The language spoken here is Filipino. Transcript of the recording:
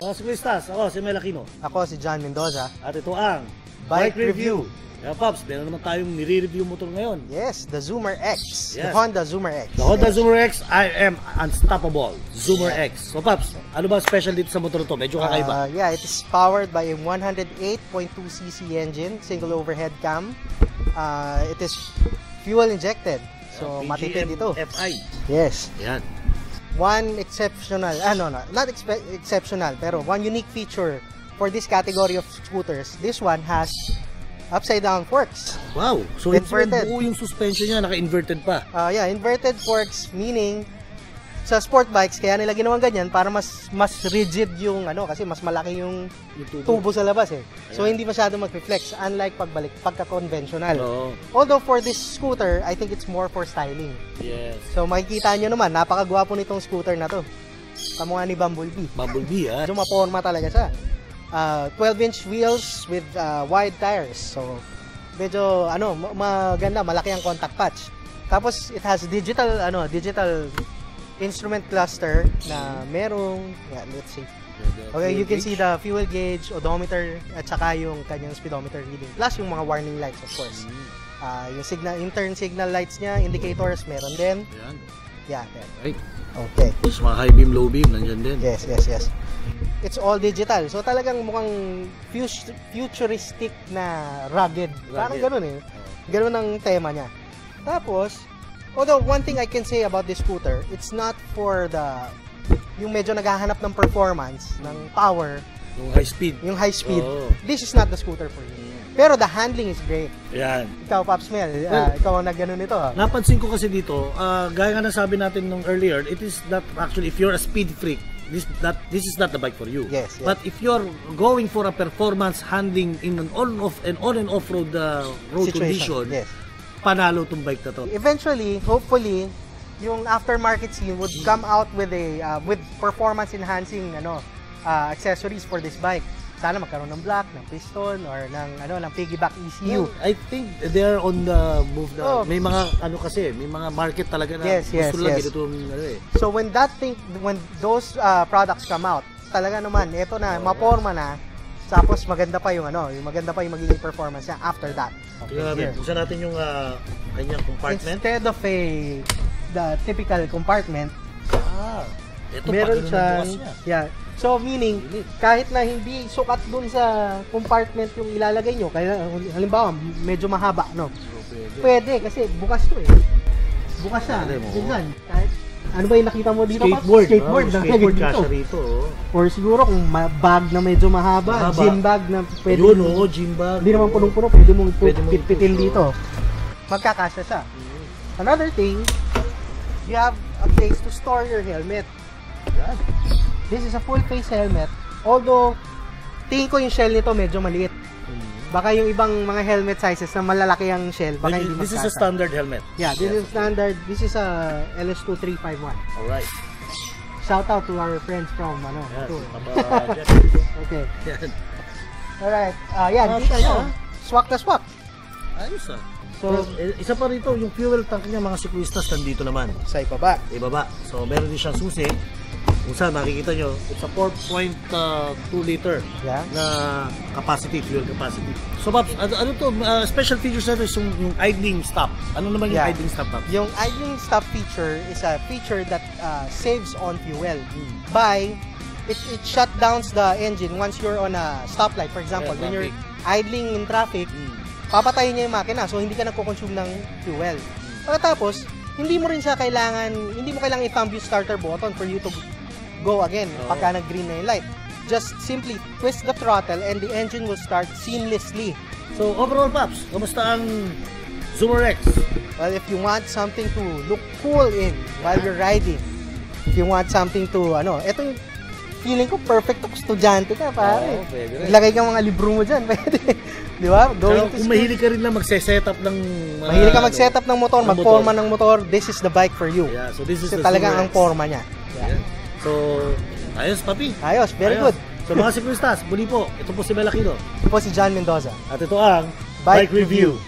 Mga siklistas, ako si Mel Aquino. Ako si John Mendoza. At ito ang Bike Review. Kaya Pops, meron naman tayong nire-review motor ngayon. Yes, the Zoomer X. Yes. The Honda Zoomer X. The Honda Zoomer X, I am unstoppable. Zoomer X. So Pops, ano ba special dito sa motor to? Medyo kakaiba. Yeah, it is powered by a 108.2cc engine, single overhead cam. It is fuel injected. So, matipid ito. FI. Yes. Yan. One exceptional, not exceptional, pero one unique feature for this category of scooters. This one has upside down forks. Wow. So Inverted. buo yung suspension niya, naka-inverted pa. Yeah, inverted forks, meaning sa sport bikes kaya nila ginawa ganyan para mas rigid yung kasi mas malaki yung tubo sa labas eh. So hindi masyado mag-reflex unlike pagka-conventional. Although for this scooter, I think it's more for styling. Yes. So makikita nyo naman, napakagwapo nitong scooter na to. Kamukha ni Bumblebee. Bumblebee, So maporma talaga siya. 12-inch wheels with wide tires. So medyo maganda, malaki ang contact patch. Tapos it has digital instrument cluster na merong, let's see. Okay, you can see the fuel gauge, odometer, at saka yung kanyang speedometer reading. Plus yung mga warning lights, of course. Yung intern signal lights niya, indicators, meron din. Yan. Right. Okay. Tapos mga high beam, low beam, nandiyan din. Yes. It's all digital. So talagang mukhang futuristic na rugged. Parang ganun eh. Ganun ang tema niya. Tapos, although one thing I can say about this scooter, it's not for yung medyo naghahanap ng performance, ng power, yung high speed. This is not the scooter for you. Pero the handling is great. Yan. Ikaw, Pops Mel, ikaw ang nag-ganon nito. Napansin ko kasi dito, gaya nga nasabi natin nung earlier, it is not actually, if you're a speed freak, this is not the bike for you. Yes. But if you're going for a performance handling in an on and off road road condition, panalo tong bike na to. Eventually, hopefully, yung aftermarket scene would come out with with performance enhancing accessories for this bike. Sana magkaroon ng block, ng piston, or ng piggyback ECU. Well, I think they're on the move na. May mga may mga market talaga na gusto lang ganito So when those products come out, talaga naman ito na maporma na. Tapos maganda pa yung magiging performance niya after that. Okay, buksan natin yung kanyang compartment. Instead of the typical compartment, ito meron siyang so meaning kahit na hindi sukat dun sa compartment yung ilalagay nyo, kaya halimbawa medyo mahaba, pwede kasi bukas to eh. Bukas siya. Kahit ano ba yung nakita mo dito? Skateboard kasha rito. Or siguro kung bag na medyo mahaba, gym bag na pwede. Gym bag. Hindi naman punong-puno, pwede mong pitpitin dito. Magkakasya siya. Another thing, you have a place to store your helmet. This is a full face helmet. Although, tingin ko yung shell nito medyo maliit. Baka yung ibang mga helmet sizes na malalaki ang shell, baka hindi This is a standard helmet. Yeah, this is standard. This is a LS2351. Alright. Shout out to our friends from Okay. Alright. Swak na swak. Ayos So, isa pa rito, yung fuel tank niya, mga siklistas, nandito naman. Sa ibaba. So, meron din siyang susi. Kung saan makikita nyo, it's a 4.2 liter na fuel capacity. So, Pops, ano to? Special features na ito yung idling stop. Ano naman yung idling stop? Yung idling stop feature is a feature that saves on fuel by it shut downs the engine once you're on a stoplight. For example, when you're idling in traffic, papatayin niya yung makina, so hindi ka nagko-consume ng fuel. Pagkatapos, hindi mo kailangan i-thumb yung starter button for you to go again pagka nag-green na yung light. Just simply twist the throttle and the engine will start seamlessly. So overall, Pops, kamusta ang Zoomer X? Well, if you want something to look cool while you're riding, if you want something to, ito yung feeling ko perfect to estudyante ka, pare. Ilagay ka mga libro mo dyan, pwede. Di ba? Kung mahilig ka rin lang mag-setup ng mahilig ka mag-setup ng motor, mag-forma ng motor, this is the bike for you. Yeah, so this is the talagang ang forma niya. So, ayos, papi. Ayos, very good. So, mga siklistas, muli po, ito po si Mel Aquino. Ito po si John Mendoza. At ito ang Bike Review.